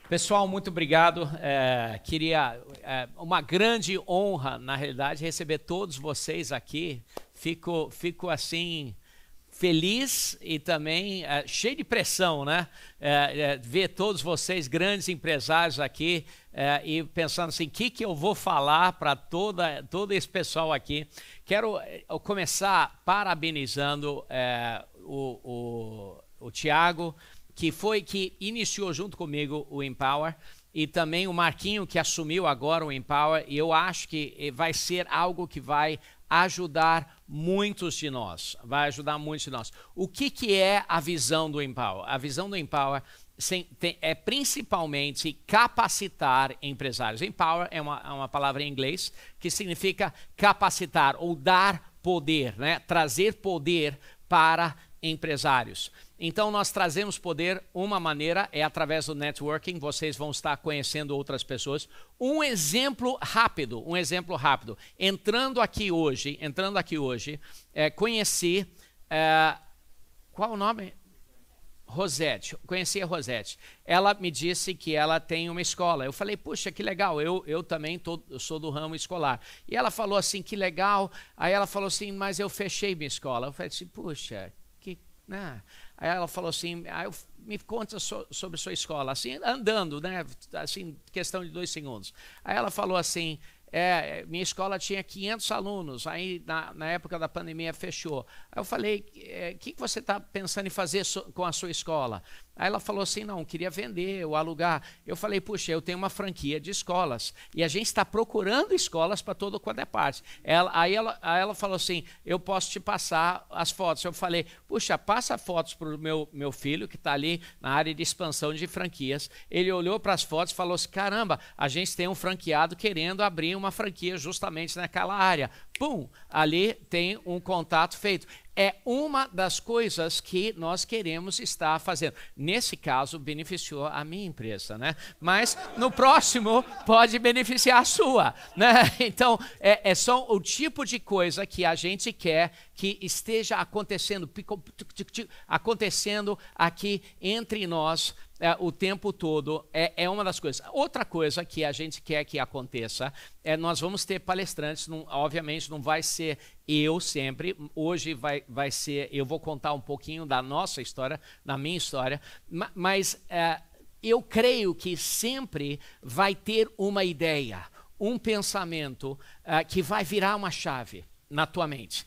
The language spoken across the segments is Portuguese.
Pessoal, muito obrigado. Uma grande honra, na realidade, receber todos vocês aqui. Fico assim, feliz e também cheio de pressão, né? Ver todos vocês, grandes empresários aqui, e pensando assim, o que eu vou falar para todo esse pessoal aqui. Quero começar parabenizando o Thiago, que iniciou junto comigo o Empower, e também o Marquinho, que assumiu agora o Empower, e eu acho que vai ser algo que vai ajudar muitos de nós. Vai ajudar muitos de nós. O que é a visão do Empower? A visão do Empower é principalmente capacitar empresários. Empower é uma palavra em inglês que significa capacitar ou dar poder, né? Trazer poder para empresários. Então, nós trazemos poder, uma maneira é através do networking, vocês vão estar conhecendo outras pessoas. Um exemplo rápido. Entrando aqui hoje, conheci, qual o nome? Rosete. Conheci a Rosete. Ela me disse que ela tem uma escola. Eu falei, puxa, que legal, eu também sou do ramo escolar. E ela falou assim, que legal. Aí ela falou assim, mas eu fechei minha escola. Eu falei assim, puxa, Aí ela falou assim, me conta sobre sua escola, assim, andando, né, assim, questão de 2 segundos. Aí ela falou assim, minha escola tinha 500 alunos, aí na época da pandemia fechou. Aí eu falei, o que você está pensando em fazer com a sua escola? Aí ela falou assim, não, queria vender ou alugar. Eu falei, puxa, eu tenho uma franquia de escolas e a gente está procurando escolas para todo quanto é parte. Aí ela falou assim, eu posso te passar as fotos. Eu falei, puxa, passa fotos para o meu filho que está ali na área de expansão de franquias. Ele olhou para as fotos e falou assim, caramba, a gente tem um franqueado querendo abrir uma franquia justamente naquela área. Pum, ali tem um contato feito. É uma das coisas que nós queremos estar fazendo. Nesse caso, beneficiou a minha empresa, né? Mas no próximo pode beneficiar a sua, né? Então, é só o tipo de coisa que a gente quer que esteja acontecendo aqui entre nós o tempo todo. É uma das coisas. Outra coisa que a gente quer que aconteça nós vamos ter palestrantes, obviamente não vai ser eu sempre, hoje vai ser, eu vou contar um pouquinho da nossa história, da minha história, mas eu creio que sempre vai ter uma ideia, um pensamento que vai virar uma chave na tua mente.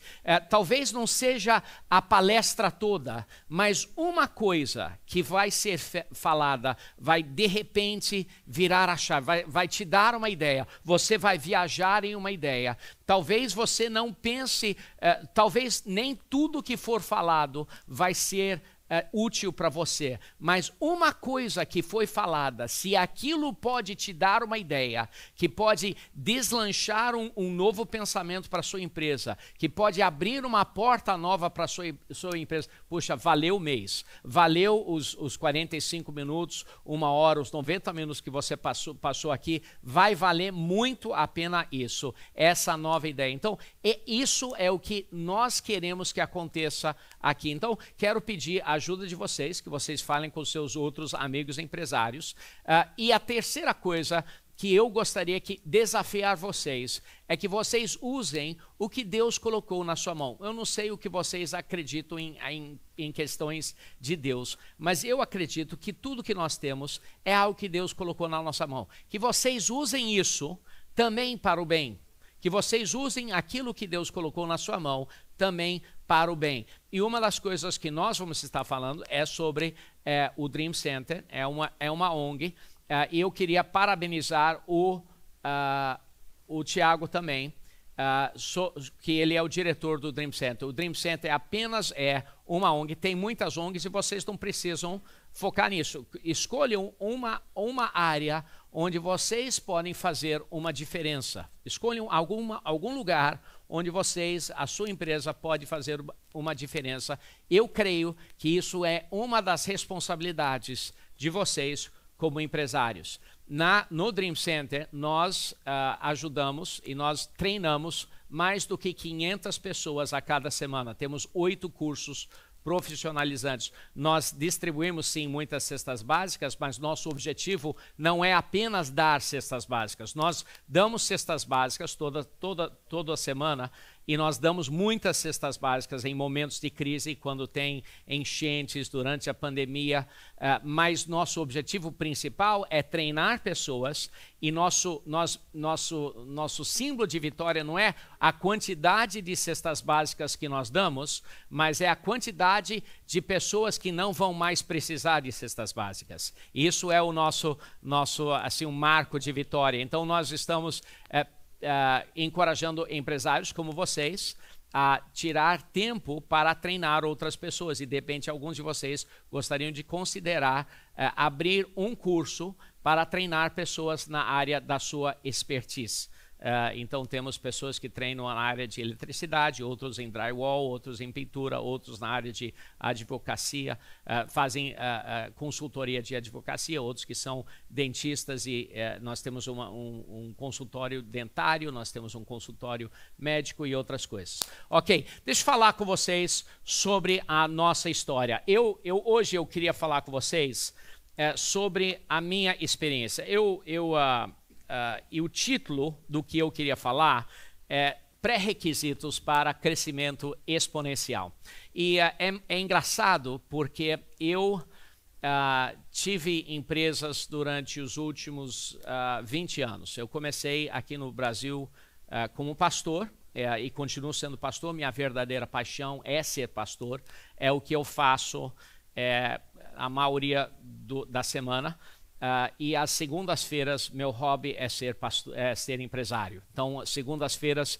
Talvez não seja a palestra toda, mas uma coisa que vai ser falada vai de repente virar a chave, vai te dar uma ideia, você vai viajar em uma ideia. Talvez você não pense, talvez nem tudo que for falado vai ser útil para você, mas uma coisa que foi falada, se aquilo pode te dar uma ideia, que pode deslanchar um novo pensamento para a sua empresa, que pode abrir uma porta nova para a sua empresa, puxa, valeu o mês, valeu os 45 minutos, 1 hora, os 90 minutos que você passou aqui, vai valer muito a pena isso, essa nova ideia. Então, isso é o que nós queremos que aconteça aqui. Então, quero pedir a ajuda de vocês, que vocês falem com seus outros amigos empresários. E a terceira coisa que eu gostaria de desafiar vocês é que vocês usem o que Deus colocou na sua mão. Eu não sei o que vocês acreditam em questões de Deus, mas eu acredito que tudo que nós temos é algo que Deus colocou na nossa mão. Que vocês usem isso também para o bem. Que vocês usem aquilo que Deus colocou na sua mão também para o bem. E uma das coisas que nós vamos estar falando é sobre o Dream Center, é uma ONG, e eu queria parabenizar o Thiago também, que ele é o diretor do Dream Center. O Dream Center apenas é uma ONG, tem muitas ONGs e vocês não precisam focar nisso. Escolham uma área onde vocês podem fazer uma diferença. Escolham algum lugar onde a sua empresa pode fazer uma diferença. Eu creio que isso é uma das responsabilidades de vocês como empresários. No Dream Center, nós ajudamos e nós treinamos mais do que 500 pessoas a cada semana. Temos 8 cursos profissionalizantes. Nós distribuímos, sim, muitas cestas básicas, mas nosso objetivo não é apenas dar cestas básicas. Nós damos cestas básicas toda semana, e nós damos muitas cestas básicas em momentos de crise, quando tem enchentes, durante a pandemia, mas nosso objetivo principal é treinar pessoas, e nosso símbolo de vitória não é a quantidade de cestas básicas que nós damos, mas é a quantidade de pessoas que não vão mais precisar de cestas básicas. Isso é o nosso assim, um marco de vitória. Então nós estamos encorajando empresários como vocês a tirar tempo para treinar outras pessoas, e de repente alguns de vocês gostariam de considerar abrir um curso para treinar pessoas na área da sua expertise. Então temos pessoas que treinam na área de eletricidade, outros em drywall, outros em pintura, outros na área de advocacia, fazem consultoria de advocacia, outros que são dentistas, e nós temos um consultório dentário, nós temos um consultório médico e outras coisas. Ok, deixa eu falar com vocês sobre a nossa história. Hoje eu queria falar com vocês sobre a minha experiência. E o título do que eu queria falar é pré-requisitos para crescimento exponencial. E é engraçado porque eu tive empresas durante os últimos 20 anos. Eu comecei aqui no Brasil como pastor, e continuo sendo pastor. Minha verdadeira paixão é ser pastor, é o que eu faço a maioria da semana. E às segundas-feiras, meu hobby é ser empresário. Então, segundas-feiras,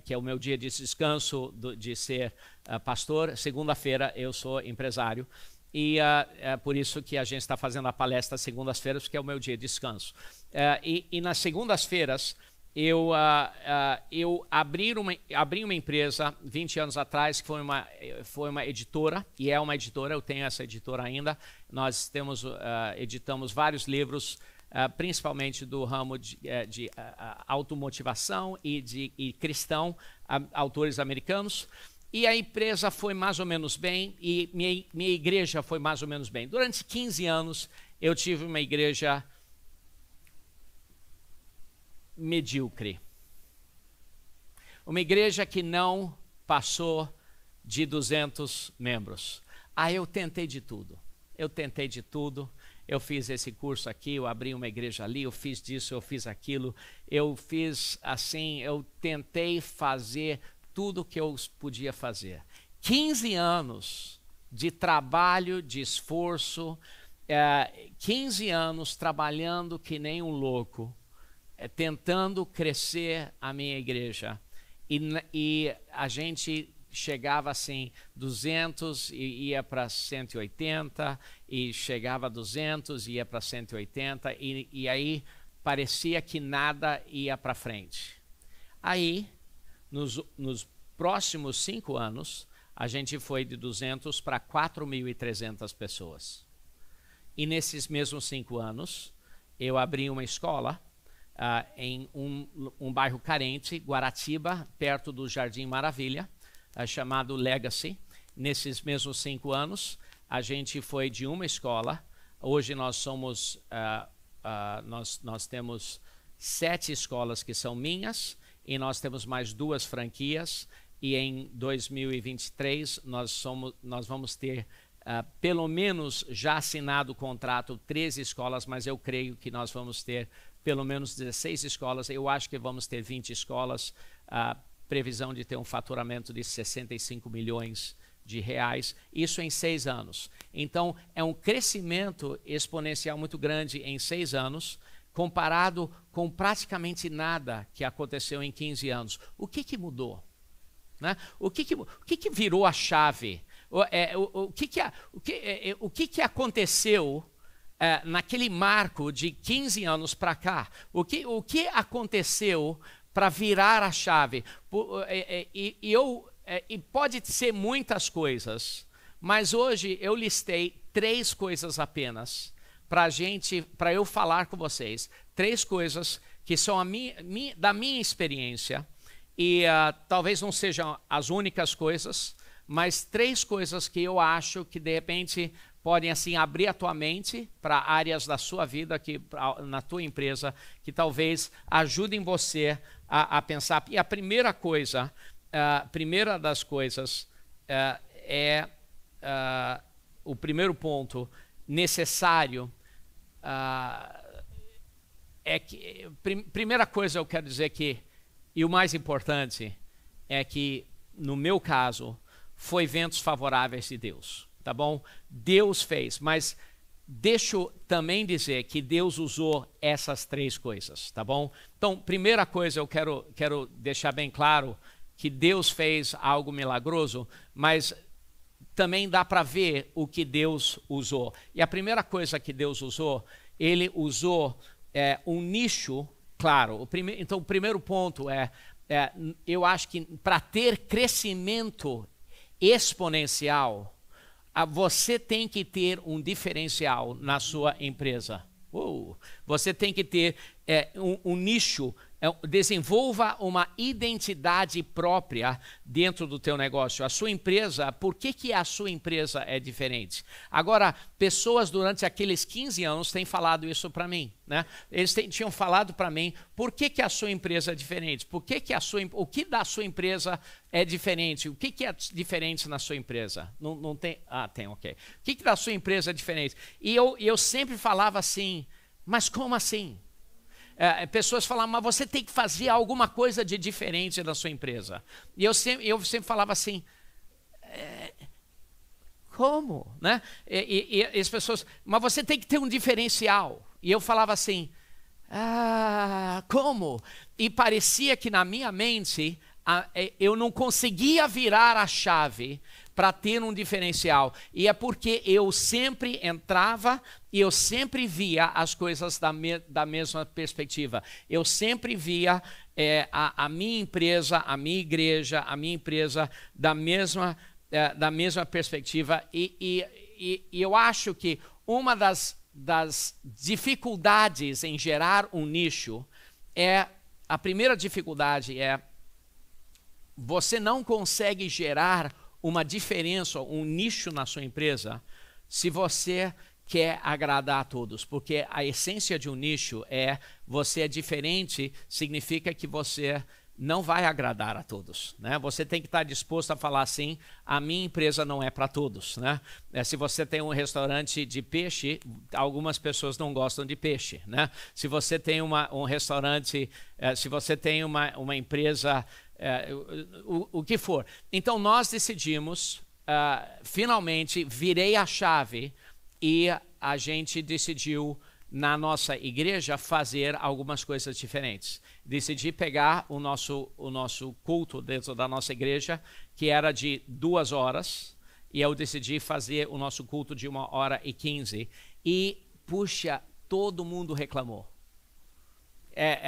que é o meu dia de descanso de ser pastor, segunda-feira eu sou empresário. E é por isso que a gente está fazendo a palestra às segundas-feiras, porque é o meu dia de descanso. E nas segundas-feiras, eu abri uma empresa 20 anos atrás, que foi uma editora, e é uma editora, eu tenho essa editora ainda. Nós editamos vários livros, principalmente do ramo de automotivação e cristão, autores americanos. E a empresa foi mais ou menos bem, e minha igreja foi mais ou menos bem. Durante 15 anos, eu tive uma igreja medíocre. Uma igreja que não passou de 200 membros. Eu tentei de tudo. Eu fiz esse curso aqui, eu abri uma igreja ali, eu fiz disso, eu fiz aquilo. Eu fiz assim, eu tentei fazer tudo que eu podia fazer. 15 anos de trabalho, de esforço, 15 anos trabalhando que nem um louco, tentando crescer a minha igreja, e a gente chegava assim 200 e ia para 180, e chegava a 200 e ia para 180, e aí parecia que nada ia para frente. Aí, nos próximos 5 anos, a gente foi de 200 para 4.300 pessoas. E nesses mesmos 5 anos, eu abri uma escola em um bairro carente, Guaratiba, perto do Jardim Maravilha, chamado Legacy. Nesses mesmos 5 anos, a gente foi de uma escola. Hoje nós temos 7 escolas que são minhas, e nós temos mais 2 franquias, e em 2023 nós vamos ter pelo menos já assinado o contrato 13 escolas, mas eu creio que nós vamos ter pelo menos 16 escolas. Eu acho que vamos ter 20 escolas, previsão de ter um faturamento de 65 milhões de reais, isso em 6 anos. Então, é um crescimento exponencial muito grande em 6 anos, comparado com praticamente nada que aconteceu em 15 anos. O que mudou? Né? O que virou a chave? O que aconteceu naquele marco de 15 anos para cá? O que aconteceu para virar a chave? E pode ser muitas coisas, mas hoje eu listei 3 coisas apenas para eu falar com vocês. 3 coisas que são da minha experiência, e talvez não sejam as únicas coisas, mas 3 coisas que eu acho que de repente podem assim abrir a tua mente para áreas da sua vida, na tua empresa, que talvez ajudem você a pensar. E a primeira coisa, primeira das coisas o primeiro ponto necessário que, primeira coisa eu quero dizer que, e o mais importante, é que no meu caso, foi ventos favoráveis de Deus, tá bom? Deus fez, mas deixa eu também dizer que Deus usou essas 3 coisas, tá bom? Então, primeira coisa eu quero deixar bem claro que Deus fez algo milagroso, mas também dá para ver o que Deus usou. E a primeira coisa que Deus usou, ele usou um nicho, claro. Então, o primeiro ponto eu acho que para ter crescimento exponencial, você tem que ter um diferencial na sua empresa. Você tem que ter um nicho, desenvolva uma identidade própria dentro do teu negócio. A sua empresa, por que a sua empresa é diferente? Agora, pessoas durante aqueles 15 anos têm falado isso para mim, né? Eles tinham falado para mim, por que a sua empresa é diferente? O que da sua empresa é diferente? O que é diferente na sua empresa? Não tem? Tem, ok. O que da sua empresa é diferente? E eu sempre falava assim, mas como assim? Pessoas falavam, mas você tem que fazer alguma coisa de diferente na sua empresa. E eu sempre falava assim, como? Né? E as pessoas, mas você tem que ter um diferencial. E eu falava assim, como? E parecia que na minha mente eu não conseguia virar a chave para ter um diferencial. E é porque eu sempre entrava e eu sempre via as coisas da mesma perspectiva. Eu sempre via a minha empresa, a minha igreja, a minha empresa da mesma perspectiva. E eu acho que uma das dificuldades em gerar um nicho a primeira dificuldade você não consegue gerar uma diferença, um nicho na sua empresa, se você quer agradar a todos, porque a essência de um nicho você é diferente, significa que você não vai agradar a todos, né? Você tem que estar disposto a falar assim, a minha empresa não é para todos, né? Se você tem um restaurante de peixe, algumas pessoas não gostam de peixe, né? Se você tem um restaurante, se você tem uma empresa, o que for. Então nós decidimos, finalmente virei a chave e a gente decidiu na nossa igreja fazer algumas coisas diferentes. Decidi pegar o nosso culto dentro da nossa igreja, que era de 2 horas, e eu decidi fazer o nosso culto de 1h15. E, puxa, todo mundo reclamou.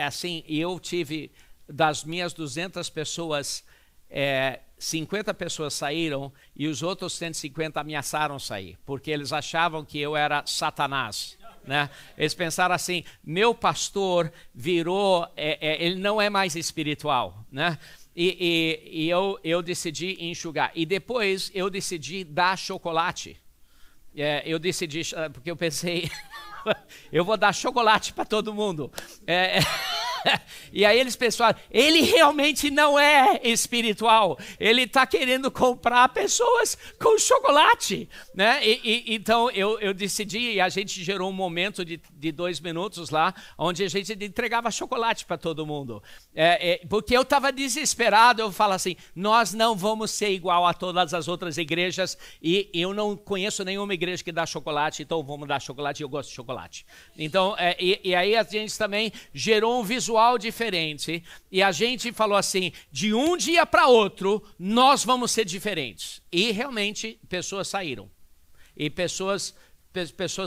Assim, eu tive, das minhas 200 pessoas, 50 pessoas saíram e os outros 150 ameaçaram sair, porque eles achavam que eu era Satanás. Né? Eles pensaram assim, meu pastor virou, ele não é mais espiritual, né? E eu decidi enxugar. E depois eu decidi dar chocolate. Eu decidi, porque eu pensei, eu vou dar chocolate para todo mundo. E aí eles pensaram, ele realmente não é espiritual, ele está querendo comprar pessoas com chocolate, né? Então eu decidi, e a gente gerou um momento de 2 minutos lá, onde a gente entregava chocolate para todo mundo, porque eu estava desesperado. Eu falo assim, nós não vamos ser igual a todas as outras igrejas, e eu não conheço nenhuma igreja que dá chocolate, então vamos dar chocolate, e eu gosto de chocolate. Então, e aí a gente também gerou um visual diferente, e a gente falou assim, de um dia para outro, nós vamos ser diferentes. E realmente, pessoas saíram. E pessoas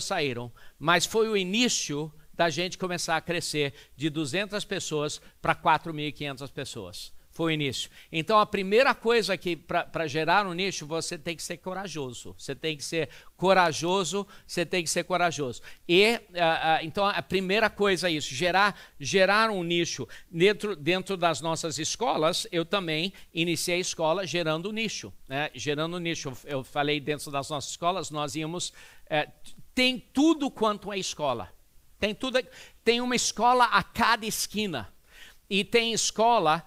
saíram. Mas foi o início da gente começar a crescer de 200 pessoas para 4.500 pessoas. Foi o início. Então, a primeira coisa que, para gerar um nicho, você tem que ser corajoso. Você tem que ser corajoso, você tem que ser corajoso. E, então, a primeira coisa é isso, gerar um nicho. Dentro das nossas escolas, eu também iniciei a escola gerando nicho. Né? Gerando nicho. Eu falei, dentro das nossas escolas, nós íamos... tem tudo quanto é escola. Tem uma escola a cada esquina. E tem escola...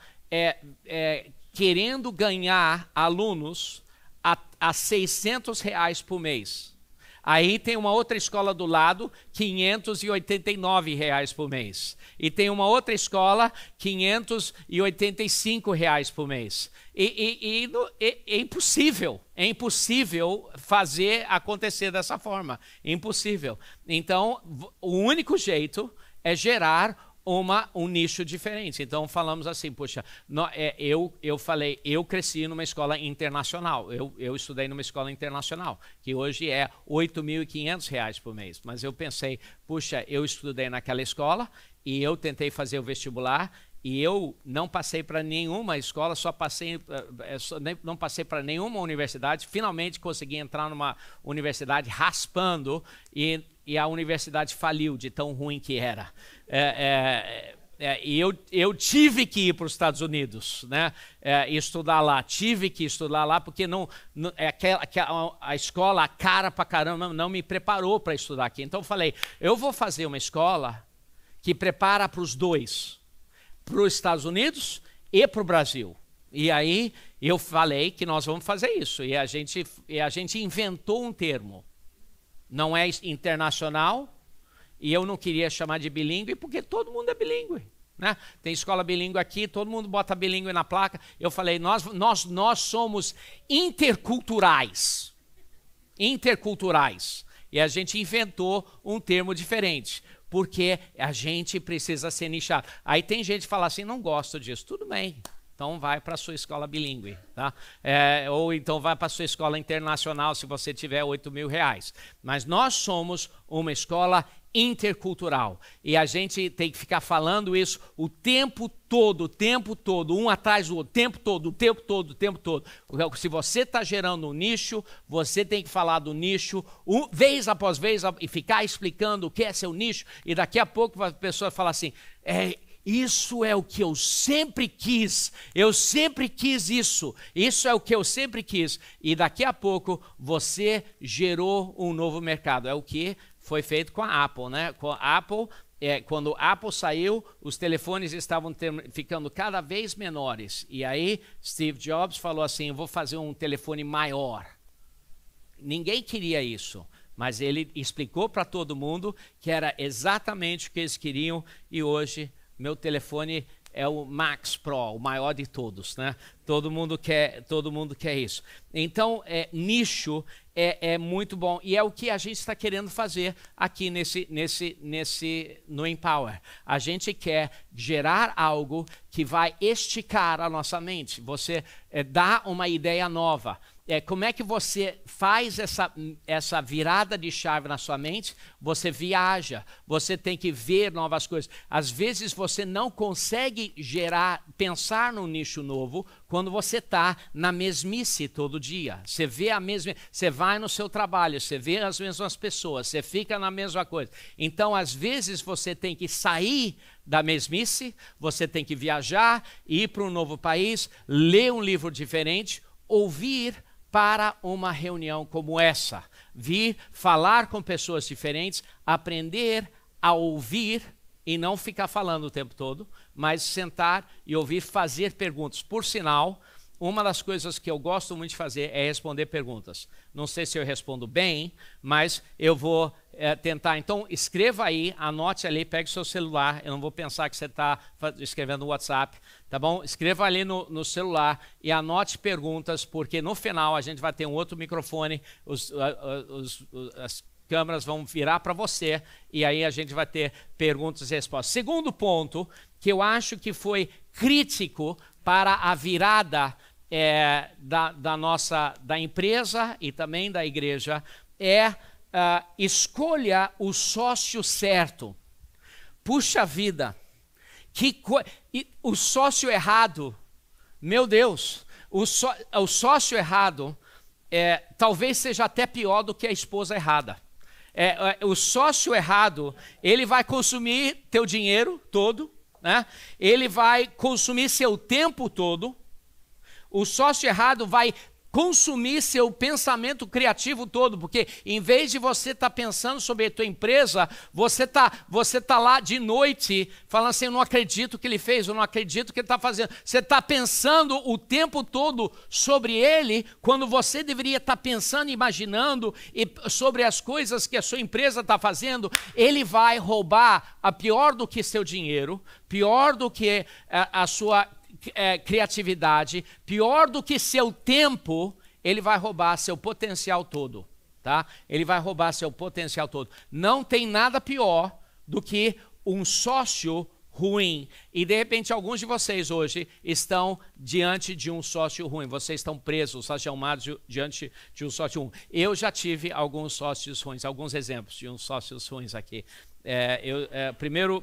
querendo ganhar alunos a R$600 por mês. Aí tem uma outra escola do lado, R$589 por mês. E tem uma outra escola, R$585 por mês. É impossível. É impossível fazer acontecer dessa forma. É impossível. Então, o único jeito é gerar um nicho diferente. Então, falamos assim, puxa, eu falei, eu cresci numa escola internacional, eu estudei numa escola internacional, que hoje é R$8.500 por mês, mas eu pensei, puxa, eu estudei naquela escola e eu tentei fazer o vestibular e eu não passei para nenhuma escola, não passei para nenhuma universidade, finalmente consegui entrar numa universidade raspando e a universidade faliu de tão ruim que era. E eu tive que ir para os Estados Unidos, né, estudar lá. Tive que estudar lá porque a escola, cara pra caramba, não me preparou para estudar aqui. Então eu falei, eu vou fazer uma escola que prepara para os dois, para os Estados Unidos e para o Brasil. E aí eu falei que nós vamos fazer isso. E a gente inventou um termo. Não é internacional, e eu não queria chamar de bilíngue, porque todo mundo é bilíngue. Né? Tem escola bilíngue aqui, todo mundo bota bilíngue na placa. Eu falei, nós somos interculturais. Interculturais. E a gente inventou um termo diferente, porque a gente precisa ser nichado. Aí tem gente que fala assim, não gosto disso. Tudo bem. Então vai para a sua escola bilíngue, tá? Ou então vai para a sua escola internacional se você tiver R$8.000. Mas nós somos uma escola intercultural. E a gente tem que ficar falando isso o tempo todo, um atrás do outro, o tempo todo. Se você está gerando um nicho, você tem que falar do nicho vez após vez e ficar explicando o que é seu nicho. E daqui a pouco a pessoa fala assim, isso é o que eu sempre quis isso é o que eu sempre quis. E daqui a pouco você gerou um novo mercado. É o que foi feito com a Apple, né? Com a Apple, quando a Apple saiu, os telefones estavam ficando cada vez menores. E aí Steve Jobs falou assim, eu vou fazer um telefone maior. Ninguém queria isso. Mas ele explicou para todo mundo que era exatamente o que eles queriam e hoje meu telefone é o Max Pro, o maior de todos, né? Todo mundo quer isso. Então, nicho é muito bom e é o que a gente está querendo fazer aqui no Empower. A gente quer gerar algo que vai esticar a nossa mente. Você dá uma ideia nova. Como é que você faz essa virada de chave na sua mente? Você viaja, você tem que ver novas coisas. Às vezes você não consegue pensar num nicho novo quando você está na mesmice todo dia. Você vai no seu trabalho, você vê as mesmas pessoas, você fica na mesma coisa. Então, às vezes você tem que sair da mesmice, você tem que viajar, ir para um novo país, ler um livro diferente, ouvir para uma reunião como essa, vir falar com pessoas diferentes, aprender a ouvir e não ficar falando o tempo todo, mas sentar e ouvir, fazer perguntas. Por sinal, uma das coisas que eu gosto muito de fazer é responder perguntas. Não sei se eu respondo bem, mas eu vou tentar. Então, escreva aí, anote ali, pegue o seu celular. Eu não vou pensar que você está escrevendo no WhatsApp, tá bom? Escreva ali no celular e anote perguntas, porque no final a gente vai ter um outro microfone, as câmeras vão virar para você e aí a gente vai ter perguntas e respostas. Segundo ponto, que eu acho que foi crítico para a virada da empresa e também da igreja, escolha o sócio certo. Puxa vida, o sócio errado Meu Deus, o sócio errado talvez seja até pior do que a esposa errada. O sócio errado, ele vai consumir teu dinheiro todo, né? Ele vai consumir seu tempo todo. O sócio errado vai consumir seu pensamento criativo todo, porque em vez de você estar pensando sobre a tua empresa, você tá lá de noite falando assim, eu não acredito que ele fez, eu não acredito que ele está fazendo. Você está pensando o tempo todo sobre ele, quando você deveria estar pensando, imaginando sobre as coisas que a sua empresa está fazendo. Ele vai roubar pior do que seu dinheiro, pior do que a sua criatividade, pior do que seu tempo, ele vai roubar seu potencial todo, tá? Ele vai roubar seu potencial todo. Não tem nada pior do que um sócio ruim. E de repente alguns de vocês hoje estão diante de um sócio ruim. Vocês estão presos, algemados diante de um sócio ruim. Eu já tive alguns sócios ruins, alguns exemplos de uns sócios ruins aqui.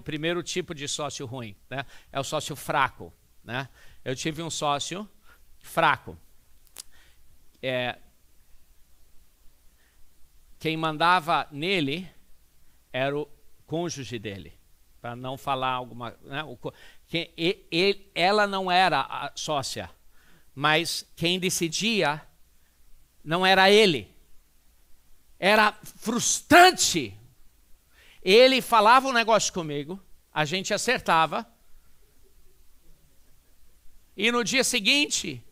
Primeiro tipo de sócio ruim, né? É o sócio fraco. Né? Eu tive um sócio fraco. Quem mandava nele era o cônjuge dele, para não falar alguma. Né? Ela não era a sócia, mas quem decidia não era ele. Era frustrante. Ele falava um negócio comigo, a gente acertava. E no dia seguinte,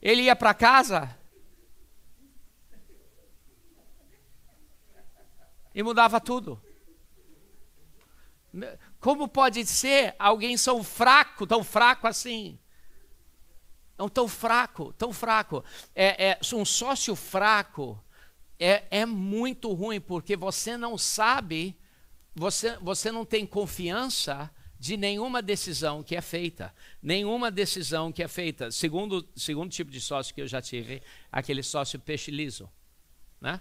ele ia para casa e mudava tudo. Como pode ser alguém tão fraco assim? Não, tão fraco. Um sócio fraco é muito ruim, porque você não sabe, você não tem confiança de nenhuma decisão que é feita. Segundo tipo de sócio que eu já tive, aquele sócio peixe liso, né?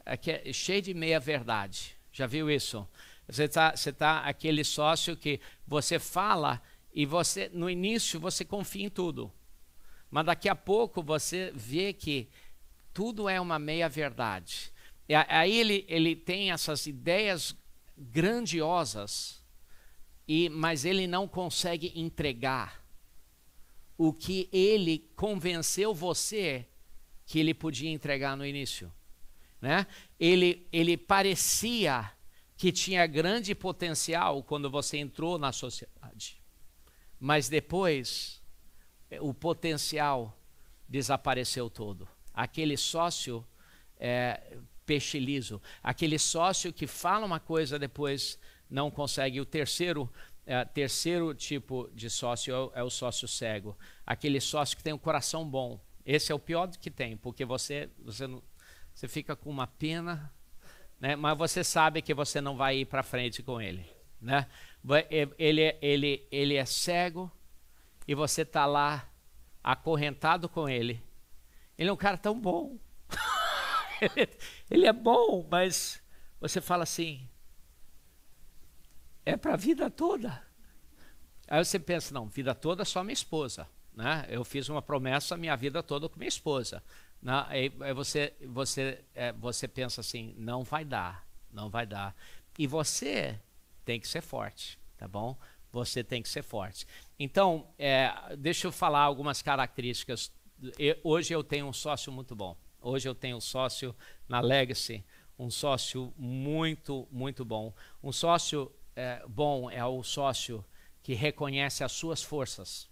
É cheio de meia-verdade. Já viu isso? Você tá aquele sócio que você fala e no início você confia em tudo. Mas daqui a pouco você vê que tudo é uma meia-verdade. Aí ele tem essas ideias grandiosas, mas ele não consegue entregar o que ele convenceu você que ele podia entregar no início, né? Ele parecia que tinha grande potencial quando você entrou na sociedade, mas depois o potencial desapareceu todo. Aquele sócio peixe liso, aquele sócio que fala uma coisa depois não consegue. O terceiro tipo de sócio é o sócio cego. Aquele sócio que tem um coração bom. Esse é o pior que tem, porque você fica com uma pena, né? Mas você sabe que você não vai ir para frente com ele, né? Ele é cego e você está lá acorrentado com ele. Ele é um cara tão bom. ele é bom, mas você fala assim, é para a vida toda. Aí você pensa, não, vida toda só minha esposa, né? Eu fiz uma promessa minha vida toda com minha esposa. Aí você pensa assim, não vai dar. E você tem que ser forte, tá bom? Você tem que ser forte. Então, deixa eu falar algumas características. Hoje eu tenho um sócio muito bom. Hoje eu tenho um sócio na Legacy, um sócio muito, muito bom. Um sócio bom é o sócio que reconhece as suas forças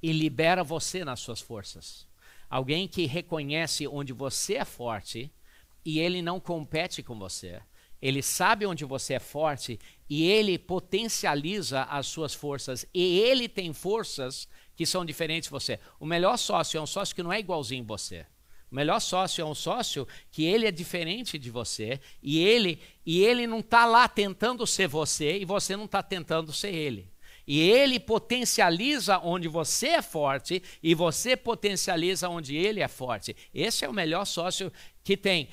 e libera você nas suas forças. Alguém que reconhece onde você é forte e ele não compete com você. Ele sabe onde você é forte e ele potencializa as suas forças. E ele tem forças que são diferentes de você. O melhor sócio é um sócio que não é igualzinho a você. O melhor sócio é um sócio que ele é diferente de você e ele não está lá tentando ser você e você não está tentando ser ele. E ele potencializa onde você é forte e você potencializa onde ele é forte. Esse é o melhor sócio que tem.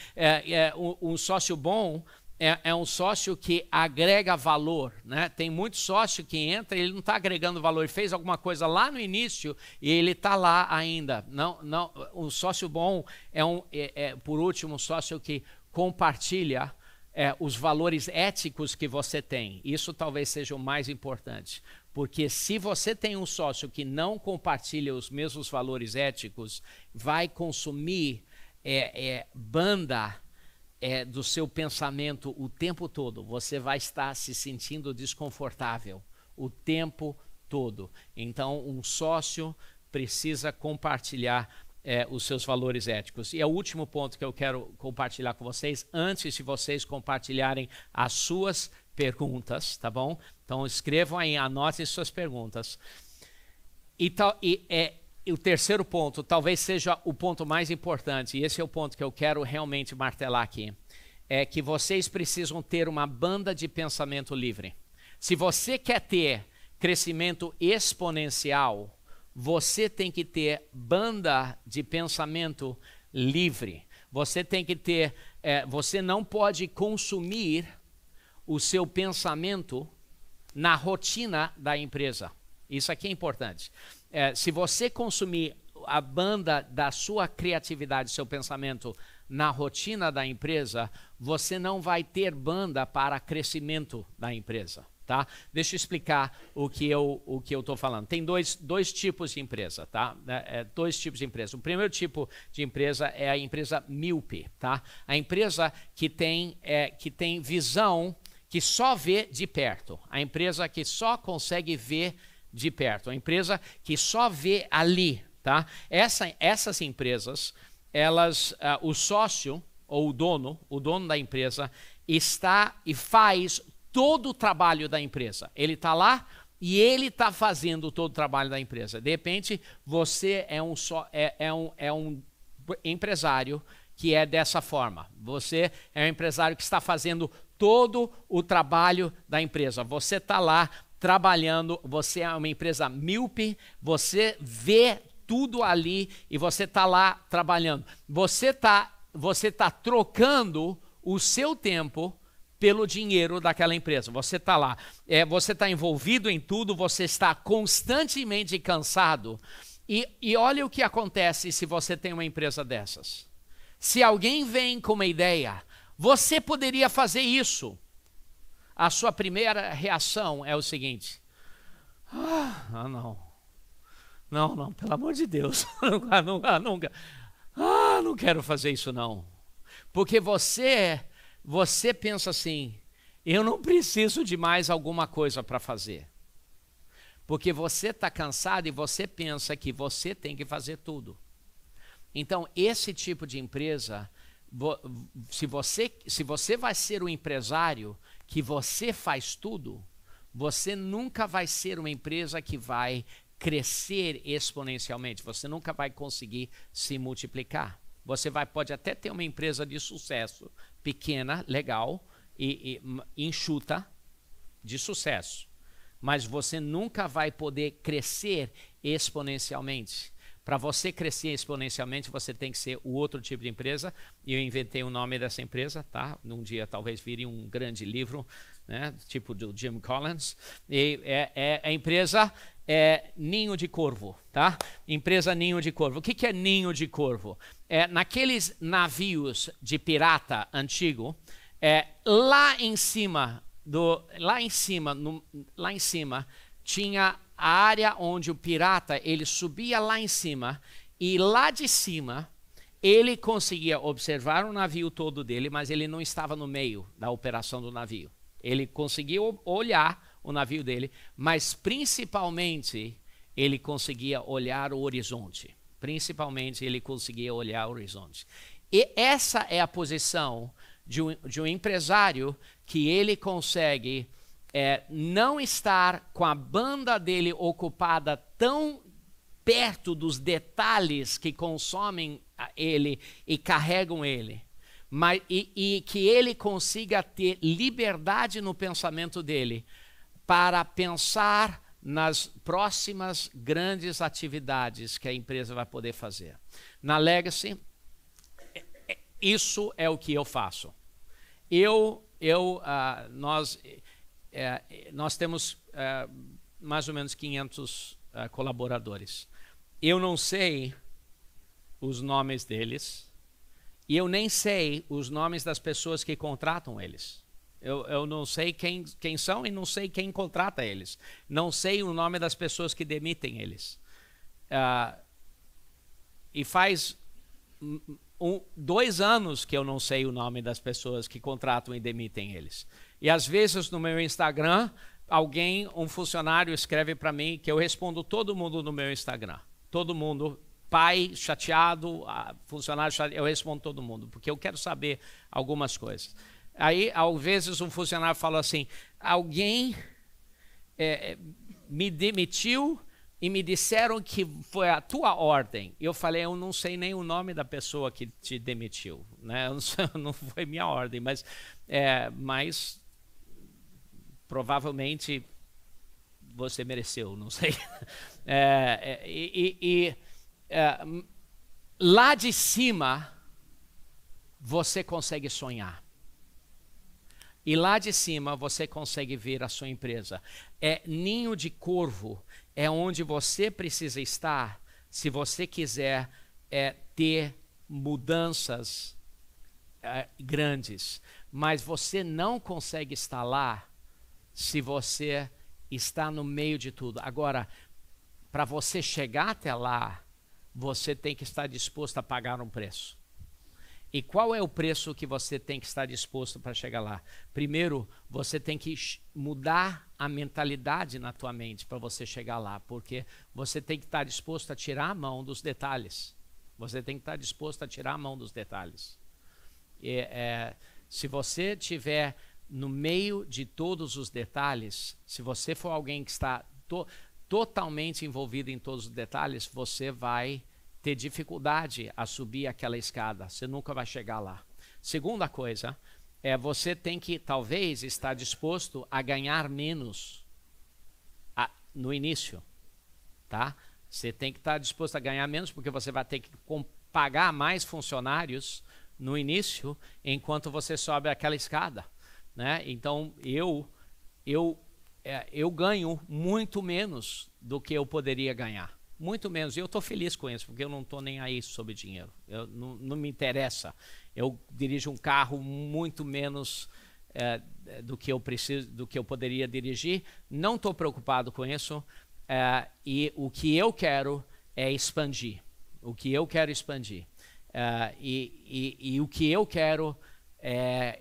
Um sócio bom é um sócio que agrega valor, né? Tem muito sócio que entra e ele não está agregando valor. Ele fez alguma coisa lá no início e ele está lá ainda. Não, um sócio bom por último, um sócio que compartilha os valores éticos que você tem. Isso talvez seja o mais importante. Porque se você tem um sócio que não compartilha os mesmos valores éticos, vai consumir banda do seu pensamento o tempo todo. Você vai estar se sentindo desconfortável o tempo todo. Então, um sócio precisa compartilhar os seus valores éticos. E é o último ponto que eu quero compartilhar com vocês, antes de vocês compartilharem as suas perguntas, tá bom? Então, escrevam aí, anotem suas perguntas. E o terceiro ponto, talvez seja o ponto mais importante, e esse é o ponto que eu quero realmente martelar aqui, é que vocês precisam ter uma banda de pensamento livre. Se você quer ter crescimento exponencial, você tem que ter banda de pensamento livre. Você tem que ter, você não pode consumir o seu pensamento na rotina da empresa. Isso aqui é importante. Se você consumir a banda da sua criatividade, seu pensamento na rotina da empresa, você não vai ter banda para crescimento da empresa. Tá? Deixa eu explicar o que eu estou falando. Tem dois tipos de empresa. Tá? Dois tipos de empresa. O primeiro tipo de empresa é a empresa míope. Tá? A empresa que tem visão, que só vê de perto. A empresa que só consegue ver de perto. A empresa que só vê ali. Tá? Essas empresas, o sócio ou o dono da empresa está e faz todo o trabalho da empresa. Ele está lá e ele está fazendo todo o trabalho da empresa. De repente, você é um empresário que é dessa forma. Você é um empresário que está fazendo todo o trabalho da empresa. Você está lá trabalhando, você é uma empresa míope, você vê tudo ali e você está lá trabalhando. Você tá trocando o seu tempo pelo dinheiro daquela empresa. Você está lá, você está envolvido em tudo, você está constantemente cansado. E olha o que acontece se você tem uma empresa dessas. Se alguém vem com uma ideia, você poderia fazer isso. A sua primeira reação é o seguinte: não, pelo amor de Deus, nunca. Não quero fazer isso não. Porque você pensa assim, eu não preciso de mais alguma coisa para fazer. Porque você está cansado e você pensa que você tem que fazer tudo. Então, esse tipo de empresa, se você vai ser um empresário que você faz tudo, você nunca vai ser uma empresa que vai crescer exponencialmente. Você nunca vai conseguir se multiplicar. Você pode até ter uma empresa de sucesso, pequena, legal e enxuta, de sucesso. Mas você nunca vai poder crescer exponencialmente. Para você crescer exponencialmente, você tem que ser o outro tipo de empresa. E eu inventei o nome dessa empresa, tá? Num dia talvez vire um grande livro, né? Tipo do Jim Collins. E a empresa Ninho de Corvo, tá? Empresa Ninho de Corvo. O que é Ninho de Corvo? Naqueles navios de pirata antigo, lá em cima tinha a área onde o pirata ele subia lá em cima e lá de cima ele conseguia observar o navio todo dele, mas ele não estava no meio da operação do navio. Ele conseguia olhar o navio dele, mas principalmente ele conseguia olhar o horizonte. Principalmente ele conseguia olhar o horizonte. E essa é a posição de um empresário que ele consegue não estar com a banda dele ocupada tão perto dos detalhes que consomem ele e carregam ele, mas, e que ele consiga ter liberdade no pensamento dele para pensar nas próximas grandes atividades que a empresa vai poder fazer. Na Legacy, isso é o que eu faço. Eu nós temos mais ou menos 500 colaboradores. Eu não sei os nomes deles e eu nem sei os nomes das pessoas que contratam eles. Eu não sei quem são e não sei quem contrata eles. Não sei o nome das pessoas que demitem eles. E faz 2 anos que eu não sei o nome das pessoas que contratam e demitem eles. E às vezes no meu Instagram, um funcionário escreve para mim que eu respondo todo mundo no meu Instagram. Todo mundo, pai chateado, funcionário chateado, eu respondo todo mundo, porque eu quero saber algumas coisas. Aí, às vezes, um funcionário fala assim, alguém me demitiu e me disseram que foi a tua ordem. Eu falei, eu não sei nem o nome da pessoa que te demitiu, né? Não foi minha ordem, mas provavelmente você mereceu, não sei. Lá de cima, você consegue sonhar. E lá de cima você consegue ver a sua empresa. Ninho de corvo é onde você precisa estar se você quiser ter mudanças grandes. Mas você não consegue estar lá se você está no meio de tudo. Agora, para você chegar até lá, você tem que estar disposto a pagar um preço. E qual é o preço que você tem que estar disposto para chegar lá? Primeiro, você tem que mudar a mentalidade na tua mente para você chegar lá, porque você tem que estar disposto a tirar a mão dos detalhes. Você tem que estar disposto a tirar a mão dos detalhes. Se você estiver no meio de todos os detalhes, se você for alguém que está totalmente envolvido em todos os detalhes, você vai ter dificuldade a subir aquela escada. Você nunca vai chegar lá. Segunda coisa, você tem que talvez estar disposto a ganhar menos no início, tá? Você tem que estar disposto a ganhar menos porque você vai ter que pagar mais funcionários no início enquanto você sobe aquela escada, né? Então eu ganho muito menos do que eu poderia ganhar. Muito menos. E eu estou feliz com isso, porque eu não estou nem aí sobre dinheiro. Não me interessa. Eu dirijo um carro muito menos do que eu preciso, do que eu poderia dirigir. Não estou preocupado com isso. E o que eu quero é expandir. O que eu quero expandir. E o que eu quero é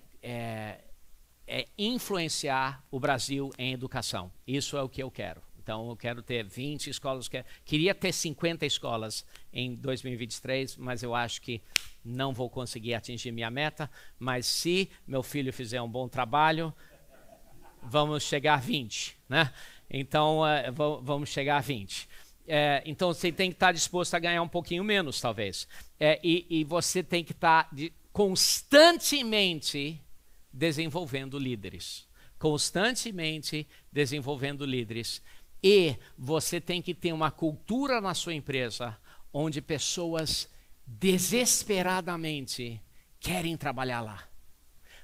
influenciar o Brasil em educação. Isso é o que eu quero. Então, eu quero ter 20 escolas. Queria ter 50 escolas em 2023, mas eu acho que não vou conseguir atingir minha meta. Mas se meu filho fizer um bom trabalho, vamos chegar a 20, né? Então, vamos chegar a 20. Então, você tem que estar disposto a ganhar um pouquinho menos, talvez. E você tem que estar constantemente desenvolvendo líderes. Constantemente desenvolvendo líderes. E você tem que ter uma cultura na sua empresa onde pessoas desesperadamente querem trabalhar lá.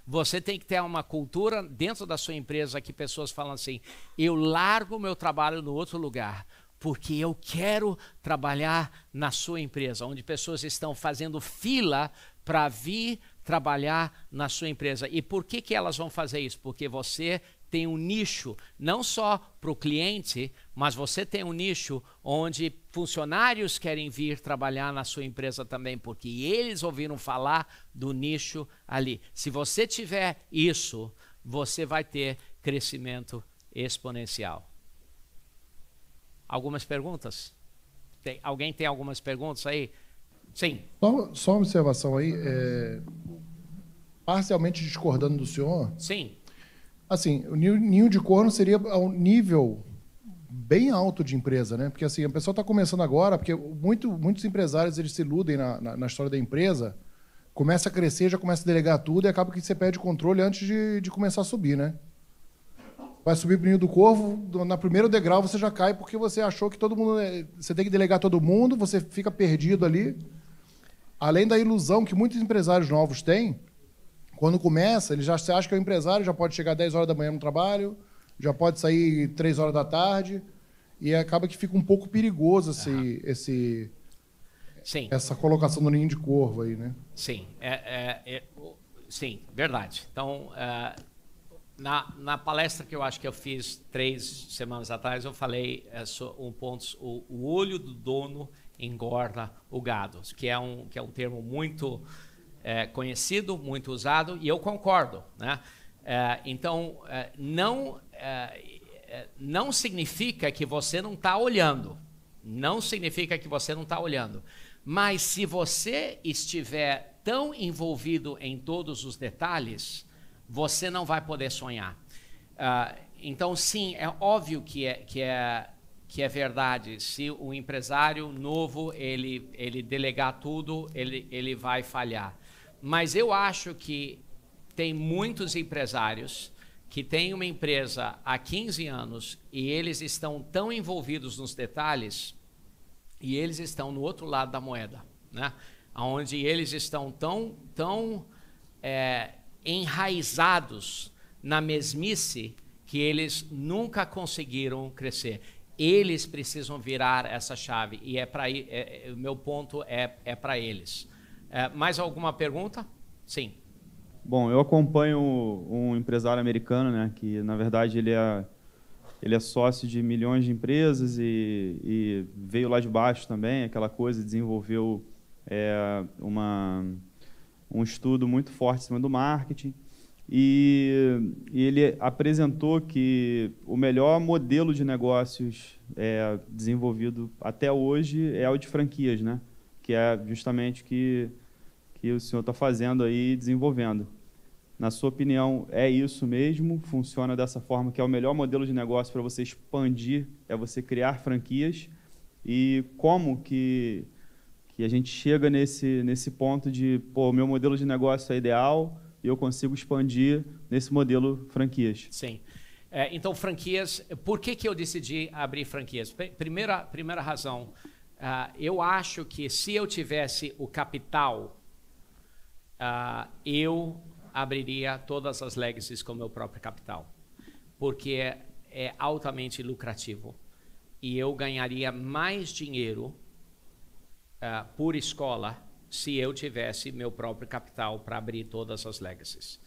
Você tem que ter uma cultura dentro da sua empresa que pessoas falam assim, eu largo o meu trabalho no outro lugar porque eu quero trabalhar na sua empresa, onde pessoas estão fazendo fila para vir trabalhar na sua empresa. E por que elas vão fazer isso? Porque você tem um nicho, não só para o cliente, mas você tem um nicho onde funcionários querem vir trabalhar na sua empresa também, porque eles ouviram falar do nicho ali. Se você tiver isso, você vai ter crescimento exponencial. Algumas perguntas? Alguém tem algumas perguntas aí? Sim. Só uma observação aí, parcialmente discordando do senhor. Sim. Assim, o ninho de corno seria um nível bem alto de empresa, né? Porque assim, a pessoa está começando agora, porque muitos empresários eles se iludem na história da empresa, começa a crescer, já começa a delegar tudo e acaba que você perde o controle antes de começar a subir, né? Vai subir para o ninho do corvo, na primeiro degrau você já cai porque você achou que todo mundo... Você tem que delegar todo mundo, você fica perdido ali. Além da ilusão que muitos empresários novos têm, Quando começa, ele já acha que é o empresário, já pode chegar 10 horas da manhã no trabalho, já pode sair 3 horas da tarde, e acaba que fica um pouco perigoso essa colocação no ninho de corvo aí, né? Sim, sim, verdade. Então, na palestra que eu acho que eu fiz 3 semanas atrás, eu falei o olho do dono engorda o gado, que é um termo muito conhecido, muito usado, e eu concordo, né? Então, não significa que você não está olhando, não significa que você não está olhando, mas se você estiver tão envolvido em todos os detalhes, você não vai poder sonhar. Então, sim, é óbvio que é verdade. Se o empresário novo ele delegar tudo, ele vai falhar. Mas eu acho que tem muitos empresários que têm uma empresa há 15 anos e eles estão tão envolvidos nos detalhes e eles estão no outro lado da moeda, né? Onde eles estão tão enraizados na mesmice que eles nunca conseguiram crescer. Eles precisam virar essa chave e o meu ponto é para eles. Mais alguma pergunta? Sim. Bom, eu acompanho um empresário americano, né, que na verdade ele é sócio de milhões de empresas e veio lá de baixo também, aquela coisa, desenvolveu um estudo muito forte em cima do marketing. E ele apresentou que o melhor modelo de negócios desenvolvido até hoje é o de franquias, né? Que é justamente o que o senhor está fazendo aí, desenvolvendo. Na sua opinião, é isso mesmo? Funciona dessa forma, que é o melhor modelo de negócio para você expandir, é você criar franquias? E como que a gente chega nesse ponto de, pô, o meu modelo de negócio é ideal e eu consigo expandir nesse modelo franquias? Sim. Então, franquias, por que eu decidi abrir franquias? Primeira razão, eu acho que se eu tivesse o capital, eu abriria todas as legacies com o meu próprio capital, porque é altamente lucrativo e eu ganharia mais dinheiro por escola se eu tivesse meu próprio capital para abrir todas as legacies.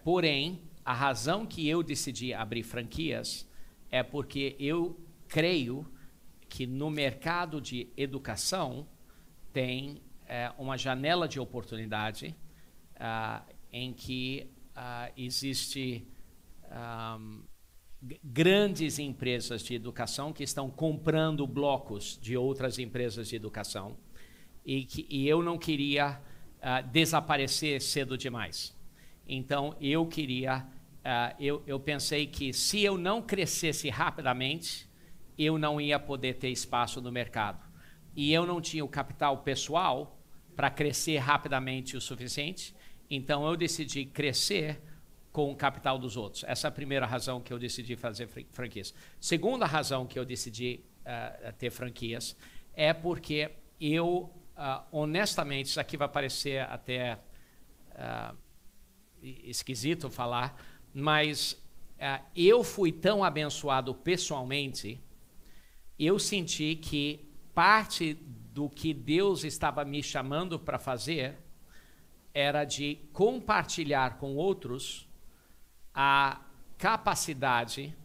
Porém, a razão que eu decidi abrir franquias é porque eu creio que no mercado de educação tem uma janela de oportunidade em que existe grandes empresas de educação que estão comprando blocos de outras empresas de educação e eu não queria desaparecer cedo demais. Então, eu pensei que se eu não crescesse rapidamente, eu não ia poder ter espaço no mercado. E eu não tinha o capital pessoal para crescer rapidamente o suficiente, então eu decidi crescer com o capital dos outros. Essa é a primeira razão que eu decidi fazer franquias. Segunda razão que eu decidi ter franquias é porque eu, honestamente, isso aqui vai parecer até esquisito falar, mas eu fui tão abençoado pessoalmente, eu senti que parte do que Deus estava me chamando para fazer era de compartilhar com outros a capacidade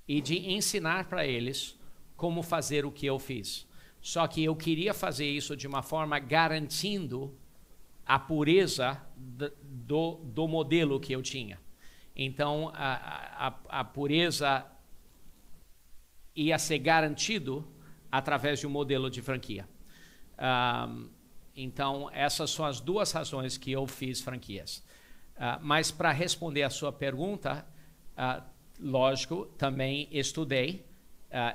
e de ensinar para eles como fazer o que eu fiz. Só que eu queria fazer isso de uma forma garantindo a pureza do modelo que eu tinha. Então, a pureza ia ser garantido através de um modelo de franquia. Então, essas são as duas razões que eu fiz franquias. Mas, para responder a sua pergunta, lógico, também estudei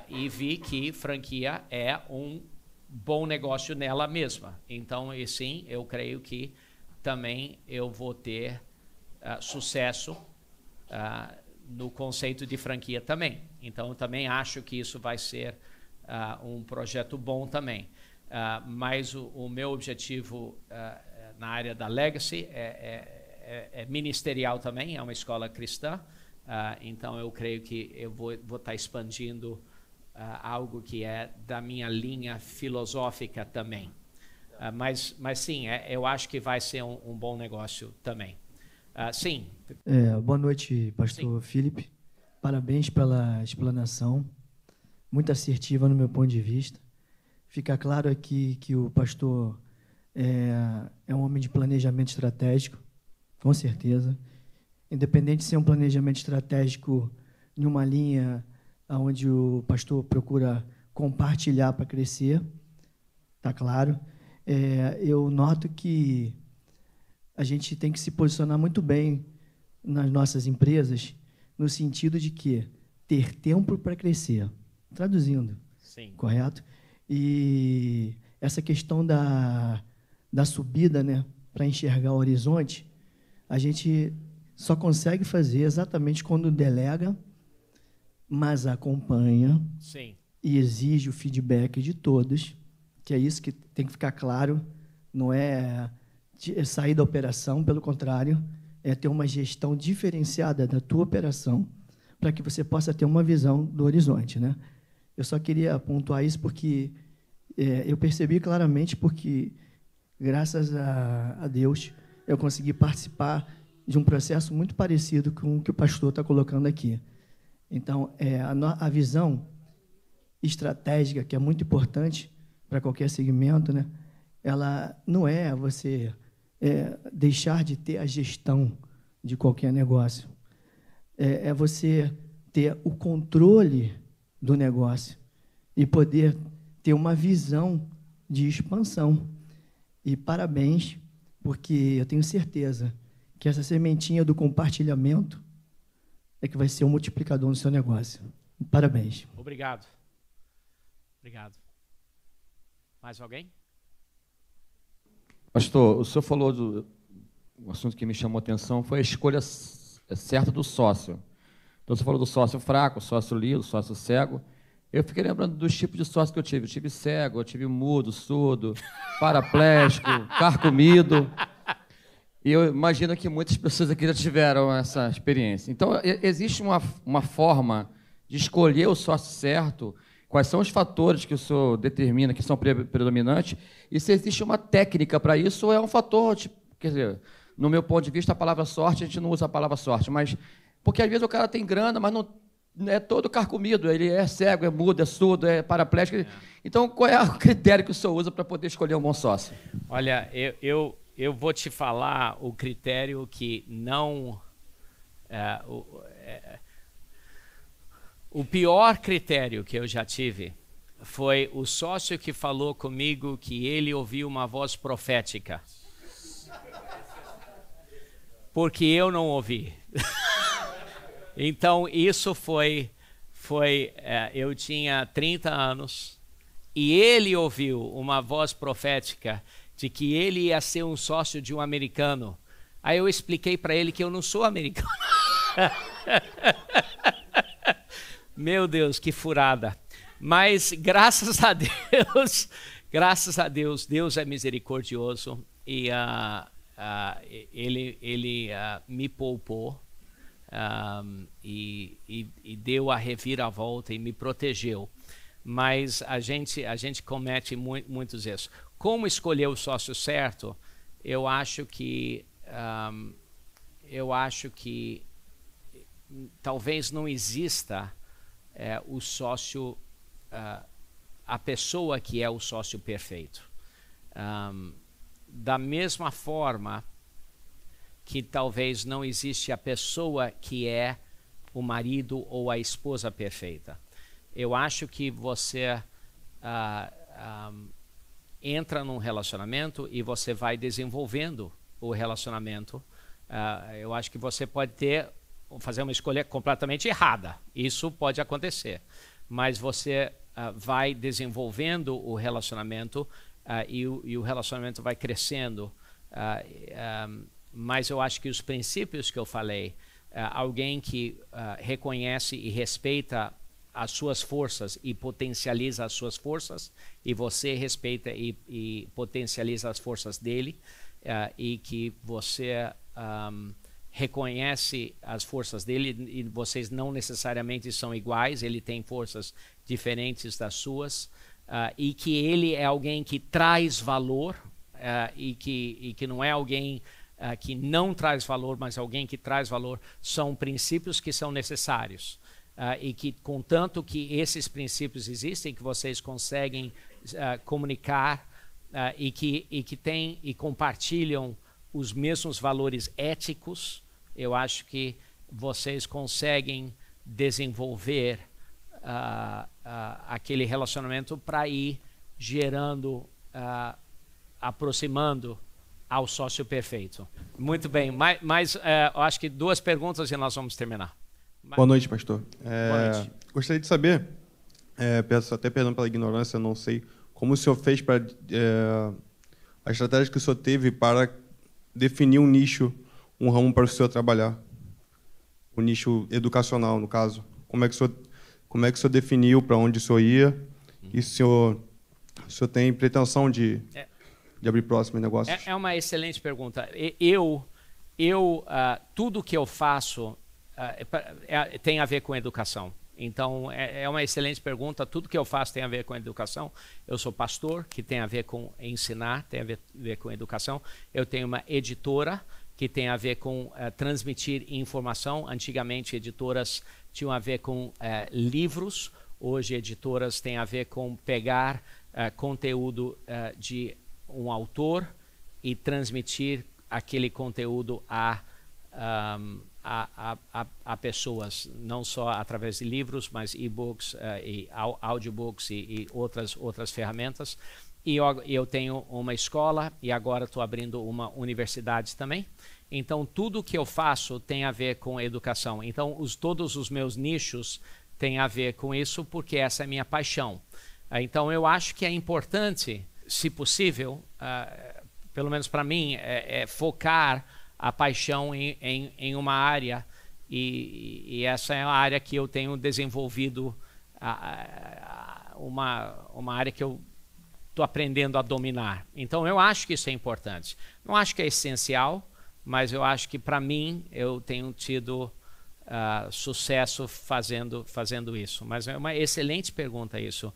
e vi que franquia é um bom negócio nela mesma. Então, e sim, eu creio que também eu vou ter sucesso no conceito de franquia também. Então, eu também acho que isso vai ser um projeto bom também. Mas o meu objetivo na área da Legacy ministerial também, é uma escola cristã. Então, eu creio que eu vou estar expandindo algo que é da minha linha filosófica também. Mas sim, eu acho que vai ser um bom negócio também. Sim. Boa noite, pastor Felipe. Parabéns pela explanação, muito assertiva no meu ponto de vista. Fica claro aqui que o pastor é um homem de planejamento estratégico, com certeza. Independente de ser um planejamento estratégico em uma linha onde o pastor procura compartilhar para crescer, está claro. Eu noto que a gente tem que se posicionar muito bem nas nossas empresas, no sentido de que ter tempo para crescer. Traduzindo, sim. Correto? E essa questão da subida, né, para enxergar o horizonte, a gente só consegue fazer exatamente quando delega, mas acompanha. Sim. E exige o feedback de todos, que é isso que tem que ficar claro, não é sair da operação, pelo contrário, é ter uma gestão diferenciada da tua operação para que você possa ter uma visão do horizonte, né? Eu só queria pontuar isso porque eu percebi claramente porque, graças a Deus, eu consegui participar de um processo muito parecido com o que o pastor está colocando aqui. Então, a visão estratégica, que é muito importante para qualquer segmento, né? Ela não é você deixar de ter a gestão de qualquer negócio. É você ter o controle do negócio e poder ter uma visão de expansão. E parabéns, porque eu tenho certeza que essa sementinha do compartilhamento é que vai ser um multiplicador no seu negócio. Parabéns. Obrigado. Obrigado. Mais alguém? Pastor, o senhor falou o assunto que me chamou a atenção foi a escolha certa do sócio. Então, você falou do sócio fraco, sócio lido, sócio cego. Eu fiquei lembrando dos tipos de sócio que eu tive. Eu tive cego, eu tive mudo, surdo, paraplégico, carcomido. E eu imagino que muitas pessoas aqui já tiveram essa experiência. Então, existe uma forma de escolher o sócio certo, quais são os fatores que o senhor determina que são predominantes, e se existe uma técnica para isso, ou é um fator, quer dizer, no meu ponto de vista, a palavra sorte, a gente não usa a palavra sorte, mas porque às vezes o cara tem grana, mas não é todo carcomido, ele é cego, é mudo, é surdo, é paraplégico. Então, qual é o critério que o senhor usa para poder escolher um bom sócio? Olha, eu vou te falar o critério que não... o pior critério que eu já tive foi o sócio que falou comigo que ele ouviu uma voz profética. Porque eu não ouvi. Então, isso foi eu tinha 30 anos e ele ouviu uma voz profética de que ele ia ser um sócio de um americano. Aí eu expliquei para ele que eu não sou americano. Meu Deus, que furada. Mas graças a Deus, Deus é misericordioso e ele me poupou e deu a reviravolta e me protegeu. Mas a gente comete muitos erros. Como escolher o sócio certo? Eu acho que talvez não exista o sócio, a pessoa que é o sócio perfeito. Da mesma forma que talvez não existe a pessoa que é o marido ou a esposa perfeita. Eu acho que você entra num relacionamento e você vai desenvolvendo o relacionamento. Eu acho que você pode fazer uma escolha completamente errada. Isso pode acontecer. Mas você vai desenvolvendo o relacionamento e o relacionamento vai crescendo. Mas eu acho que os princípios que eu falei, alguém que reconhece e respeita as suas forças e potencializa as suas forças, e você respeita e potencializa as forças dele, e que você reconhece as forças dele e vocês não necessariamente são iguais, ele tem forças diferentes das suas, e que ele é alguém que traz valor, e que não é alguém que não traz valor, mas alguém que traz valor. São princípios que são necessários, e que, contanto que esses princípios existem, que vocês conseguem comunicar, e que compartilham os mesmos valores éticos, eu acho que vocês conseguem desenvolver aquele relacionamento para ir gerando, aproximando ao sócio perfeito. Muito bem, mas eu acho que 2 perguntas e nós vamos terminar. Boa noite, pastor. Boa noite. Gostaria de saber, peço até perdão pela ignorância, não sei, como o senhor fez para a estratégia que o senhor teve para definir um nicho, um ramo para o senhor trabalhar, o nicho educacional, no caso. Como é que o senhor definiu para onde o senhor ia? E o senhor tem pretensão de abrir próximos negócios? É uma excelente pergunta. Tudo que eu faço tem a ver com educação. Então, é uma excelente pergunta. Tudo que eu faço tem a ver com educação. Eu sou pastor, que tem a ver com ensinar, tem a ver com educação. Eu tenho uma editora, que tem a ver com transmitir informação. Antigamente, editoras tinham a ver com livros. Hoje, editoras têm a ver com pegar conteúdo de um autor e transmitir aquele conteúdo a pessoas, não só através de livros, mas e-books, e audiobooks e outras ferramentas. E eu tenho uma escola e agora estou abrindo uma universidade também. Então, tudo que eu faço tem a ver com educação. Então, todos os meus nichos têm a ver com isso, porque essa é a minha paixão. Então, eu acho que é importante, se possível, pelo menos para mim, focar a paixão em uma área, e essa é a área que eu tenho desenvolvido, uma área que eu estou aprendendo a dominar. Então, eu acho que isso é importante. Não acho que é essencial, mas eu acho que, para mim, eu tenho tido sucesso fazendo isso. Mas é uma excelente pergunta isso.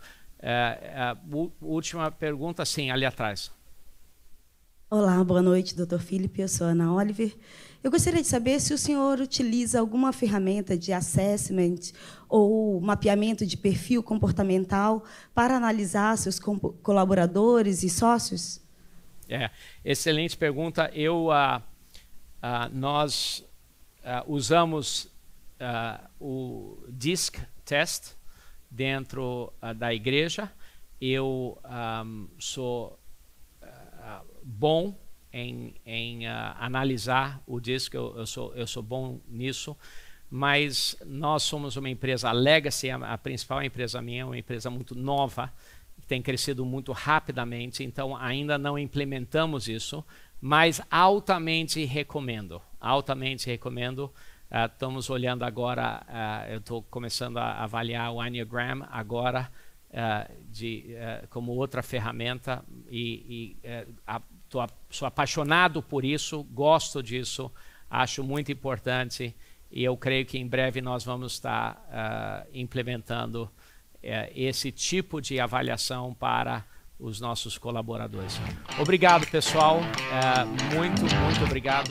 Última pergunta, sim, ali atrás. Olá, boa noite, Dr. Felipe. Eu sou Ana Oliver. Eu gostaria de saber se o senhor utiliza alguma ferramenta de assessment ou mapeamento de perfil comportamental para analisar seus colaboradores e sócios? Excelente pergunta. Nós usamos o DISC test dentro da igreja. Eu sou bom em analisar o DISC, eu sou bom nisso, mas nós somos uma empresa, a Legacy, a principal empresa minha, é uma empresa muito nova, que tem crescido muito rapidamente, então ainda não implementamos isso, mas altamente recomendo. Estamos olhando agora, eu estou começando a avaliar o Enneagram agora, como outra ferramenta, sou apaixonado por isso, gosto disso, acho muito importante, e eu creio que em breve nós vamos estar implementando esse tipo de avaliação para os nossos colaboradores. Obrigado, pessoal. Muito obrigado.